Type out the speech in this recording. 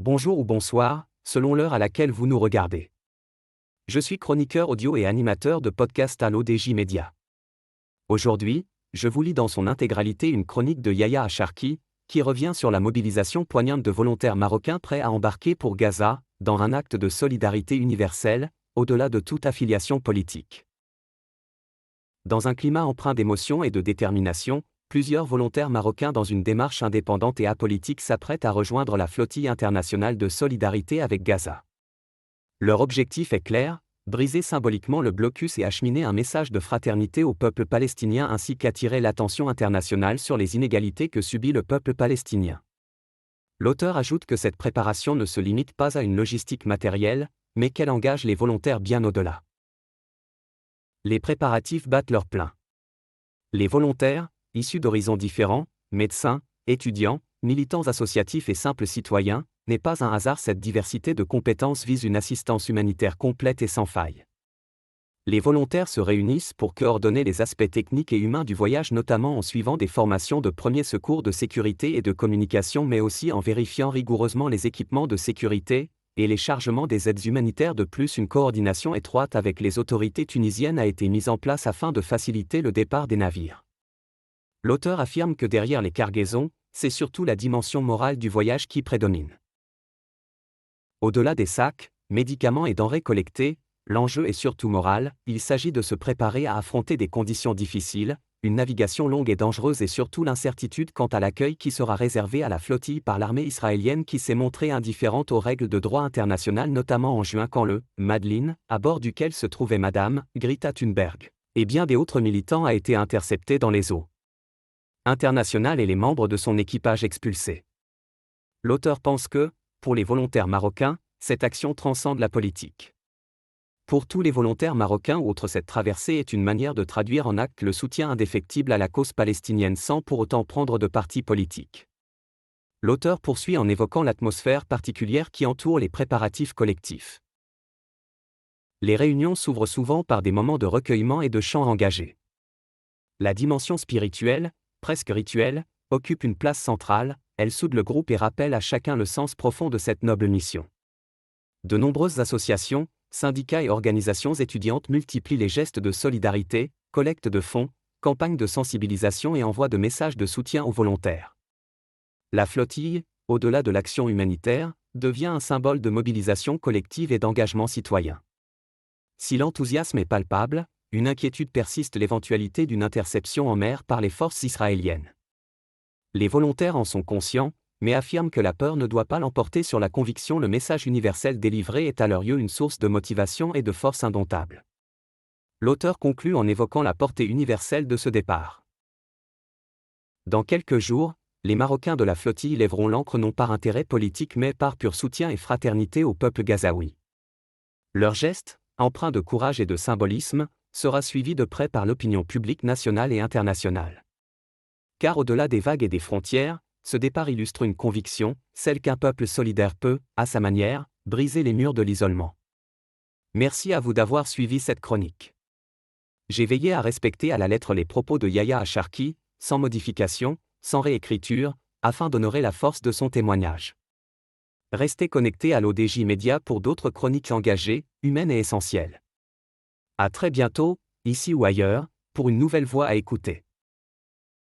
Bonjour ou bonsoir, selon l'heure à laquelle vous nous regardez. Je suis chroniqueur audio et animateur de podcast à l'ODJ Média. Aujourd'hui, je vous lis dans son intégralité une chronique de Yahya Acharki, qui revient sur la mobilisation poignante de volontaires marocains prêts à embarquer pour Gaza, dans un acte de solidarité universelle, au-delà de toute affiliation politique. Dans un climat empreint d'émotion et de détermination, plusieurs volontaires marocains dans une démarche indépendante et apolitique s'apprêtent à rejoindre la flottille internationale de solidarité avec Gaza. Leur objectif est clair, briser symboliquement le blocus et acheminer un message de fraternité au peuple palestinien ainsi qu'attirer l'attention internationale sur les inégalités que subit le peuple palestinien. L'auteur ajoute que cette préparation ne se limite pas à une logistique matérielle, mais qu'elle engage les volontaires bien au-delà. Les préparatifs battent leur plein. Les volontaires, issus d'horizons différents, médecins, étudiants, militants associatifs et simples citoyens, n'est pas un hasard. Cette diversité de compétences vise une assistance humanitaire complète et sans faille. Les volontaires se réunissent pour coordonner les aspects techniques et humains du voyage, notamment en suivant des formations de premiers secours, de sécurité et de communication, mais aussi en vérifiant rigoureusement les équipements de sécurité et les chargements des aides humanitaires. De plus, une coordination étroite avec les autorités tunisiennes a été mise en place afin de faciliter le départ des navires. L'auteur affirme que derrière les cargaisons, c'est surtout la dimension morale du voyage qui prédomine. Au-delà des sacs, médicaments et denrées collectées, l'enjeu est surtout moral. Il s'agit de se préparer à affronter des conditions difficiles, une navigation longue et dangereuse et surtout l'incertitude quant à l'accueil qui sera réservé à la flottille par l'armée israélienne qui s'est montrée indifférente aux règles de droit international, notamment en juin quand le Madeleine, à bord duquel se trouvait Madame Greta Thunberg, et bien des autres militants, a été intercepté dans les eaux internationales et les membres de son équipage expulsés. L'auteur pense que, pour les volontaires marocains, cette action transcende la politique. Pour tous les volontaires marocains ou autres, cette traversée est une manière de traduire en acte le soutien indéfectible à la cause palestinienne sans pour autant prendre de parti politique. L'auteur poursuit en évoquant l'atmosphère particulière qui entoure les préparatifs collectifs. Les réunions s'ouvrent souvent par des moments de recueillement et de chants engagés. La dimension spirituelle, presque rituelle, occupe une place centrale. Elle soude le groupe et rappelle à chacun le sens profond de cette noble mission. De nombreuses associations, syndicats et organisations étudiantes multiplient les gestes de solidarité, collecte de fonds, campagnes de sensibilisation et envoi de messages de soutien aux volontaires. La flottille, au-delà de l'action humanitaire, devient un symbole de mobilisation collective et d'engagement citoyen. Si l'enthousiasme est palpable, une inquiétude persiste: l'éventualité d'une interception en mer par les forces israéliennes. Les volontaires en sont conscients, mais affirment que la peur ne doit pas l'emporter sur la conviction. Le message universel délivré est à leurs yeux une source de motivation et de force indomptable. L'auteur conclut en évoquant la portée universelle de ce départ. Dans quelques jours, les Marocains de la flottille lèveront l'ancre non par intérêt politique mais par pur soutien et fraternité au peuple gazaoui. Leur geste, empreint de courage et de symbolisme, sera suivi de près par l'opinion publique nationale et internationale. Car au-delà des vagues et des frontières, ce départ illustre une conviction, celle qu'un peuple solidaire peut, à sa manière, briser les murs de l'isolement. Merci à vous d'avoir suivi cette chronique. J'ai veillé à respecter à la lettre les propos de Yahya Acharki, sans modification, sans réécriture, afin d'honorer la force de son témoignage. Restez connectés à l'ODJ Média pour d'autres chroniques engagées, humaines et essentielles. À très bientôt, ici ou ailleurs, pour une nouvelle voix à écouter.